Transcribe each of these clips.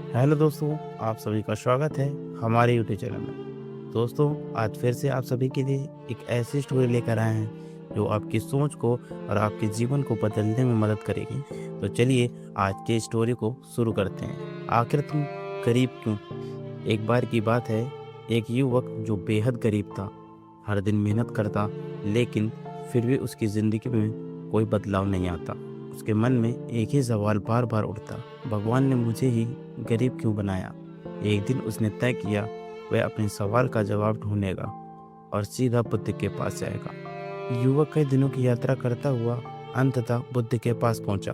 Hello दोस्तों, आप सभी का स्वागत है हमारे यूट्यूब चैनल में। दोस्तों, आज फिर से आप सभी के लिए एक ऐसी स्टोरी लेकर आए हैं जो आपकी सोच को और आपके जीवन को बदलने में मदद करेगी। तो चलिए आज की स्टोरी को शुरू करते हैं। आखिर तुम गरीब क्यों? एक बार की बात है, एक युवक जो बेहद गरीब था, हर दिन मेहनत करता, लेकिन फिर भी उसकी ज़िंदगी में कोई बदलाव नहीं आता। उसके मन में एक ही सवाल बार बार उठता, भगवान ने मुझे ही गरीब क्यों बनाया? एक दिन उसने तय किया वह अपने सवाल का जवाब ढूंढेगा और सीधा बुद्ध के पास जाएगा। युवक कई दिनों की यात्रा करता हुआ अंततः बुद्ध के पास पहुंचा।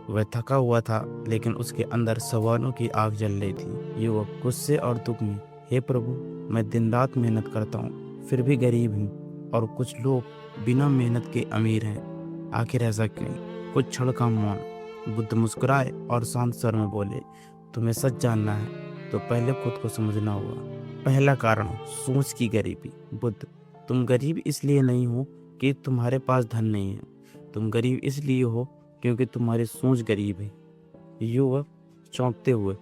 वह थका हुआ था, लेकिन उसके अंदर सवालों की आग जल रही थी। युवक गुस्से और दुख में, हे प्रभु, मैं दिन रात मेहनत करता हूँ, फिर भी गरीब हूँ, और कुछ लोग बिना मेहनत के अमीर हैं। आखिर ऐसा क्यों? कुछ क्षण का मौन। बुद्ध मुस्कुराए और शांत स्वर में बोले, तुम्हें सच जानना है तो पहले खुद को समझना होगा। पहला कारण, सोच की गरीबी। बुद्ध, तुम गरीब इसलिए नहीं हो कि तुम्हारे पास धन नहीं है, तुम गरीब इसलिए हो क्योंकि तुम्हारी सोच गरीब है। युवक चौंकते हुए,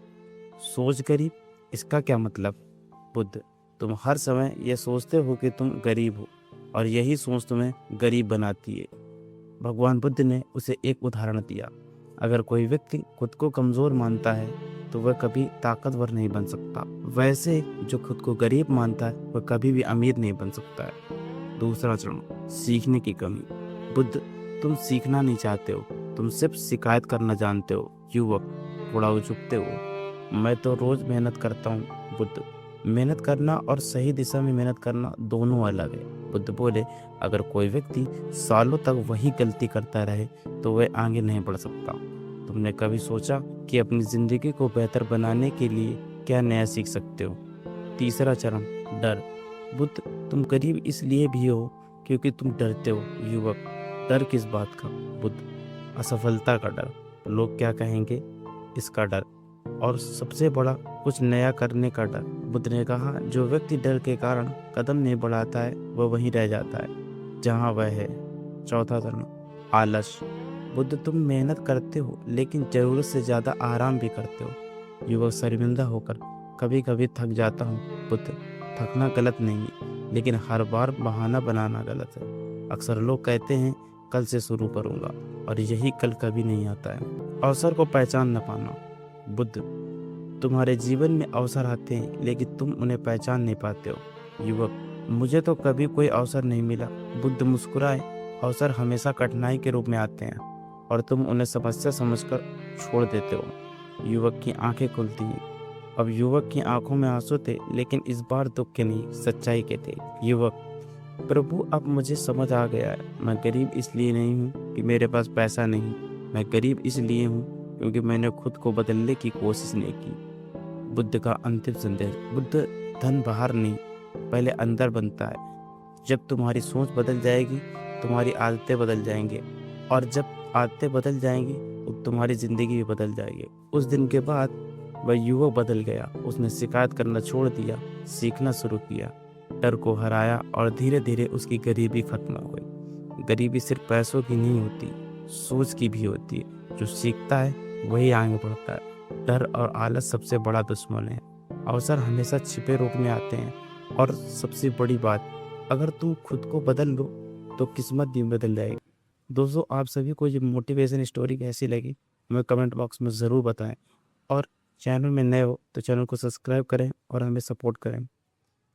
सोच गरीब, इसका क्या मतलब? बुद्ध, तुम हर समय यह सोचते हो कि तुम गरीब हो, और यही सोच तुम्हें गरीब बनाती है। भगवान बुद्ध ने उसे एक उदाहरण दिया। अगर कोई व्यक्ति खुद को कमजोर मानता है तो वह कभी ताकतवर नहीं बन सकता। वैसे जो खुद को गरीब मानता है वह कभी भी अमीर नहीं बन सकता है। दूसरा चरण, सीखने की कमी। बुद्ध, तुम सीखना नहीं चाहते हो, तुम सिर्फ शिकायत करना जानते हो। युवक थोड़ा उचुकते हो, मैं तो रोज मेहनत करता हूँ। बुद्ध, मेहनत करना और सही दिशा में मेहनत करना दोनों अलग है। बुद्ध बोले, अगर कोई व्यक्ति सालों तक वही गलती करता रहे तो वह आगे नहीं बढ़ सकता। तुमने कभी सोचा कि अपनी जिंदगी को बेहतर बनाने के लिए क्या नया सीख सकते हो? तीसरा चरण, डर। बुद्ध, तुम गरीब इसलिए भी हो क्योंकि तुम डरते हो। युवक, डर किस बात का? बुद्ध, असफलता का डर, लोग क्या कहेंगे, इसका डर, और सबसे बड़ा, कुछ नया करने का डर। बुद्ध ने कहा, जो व्यक्ति डर के कारण कदम नहीं बढ़ाता है वह वहीं रह जाता है जहां वह है। चौथा चरण, आलस। बुद्ध, तुम मेहनत करते हो लेकिन जरूरत से ज्यादा आराम भी करते हो। युवक शर्मिंदा होकर, कभी कभी थक जाता हूँ। बुद्ध, थकना गलत नहीं है, लेकिन हर बार बहाना बनाना गलत है। अक्सर लोग कहते हैं कल से शुरू करूंगा, और यही कल कभी नहीं आता है। अवसर को पहचान न पाना। बुद्ध, तुम्हारे जीवन में अवसर आते हैं लेकिन तुम उन्हें पहचान नहीं पाते हो। युवक, मुझे तो कभी कोई अवसर नहीं मिला। बुद्ध मुस्कुराए, अवसर हमेशा कठिनाई के रूप में आते हैं और तुम उन्हें समस्या समझकर छोड़ देते हो। युवक की आंखें खुलती हैं। अब युवक की आंखों में आंसू थे, लेकिन इस बार दुख के नहीं, सच्चाई के थे। युवक, प्रभु, अब मुझे समझ आ गया है। मैं गरीब इसलिए नहीं हूँ कि मेरे पास पैसा नहीं, मैं गरीब इसलिए हूँ क्योंकि मैंने खुद को बदलने की कोशिश नहीं की। बुद्ध का अंतिम संदेश। बुद्ध, धन बाहर नहीं, पहले अंदर बनता है। जब तुम्हारी सोच बदल जाएगी, तुम्हारी आदतें बदल जाएंगी, और जब आदतें बदल जाएंगी तो तुम्हारी जिंदगी भी बदल जाएगी। उस दिन के बाद वह युवक बदल गया। उसने शिकायत करना छोड़ दिया, सीखना शुरू किया, डर को हराया, और धीरे धीरे उसकी गरीबी खत्म हो गई। गरीबी सिर्फ पैसों की नहीं होती, सोच की भी होती है। जो सीखता है वही आगे बढ़ता है। डर और आलस सबसे बड़ा दुश्मन है। अवसर हमेशा छिपे रूप में आते हैं, और सबसे बड़ी बात, अगर तुम खुद को बदल लो तो किस्मत भी बदल जाएगी। दोस्तों, आप सभी को ये मोटिवेशन स्टोरी कैसी लगी हमें कमेंट बॉक्स में ज़रूर बताएं, और चैनल में नए हो तो चैनल को सब्सक्राइब करें और हमें सपोर्ट करें,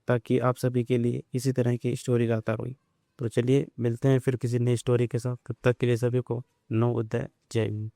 ताकि आप सभी के लिए इसी तरह की स्टोरी लाता रही। तो चलिए मिलते हैं फिर किसी नई स्टोरी के साथ। तब तक के लिए सभी को नमोबुद्धाय, जय हिंद।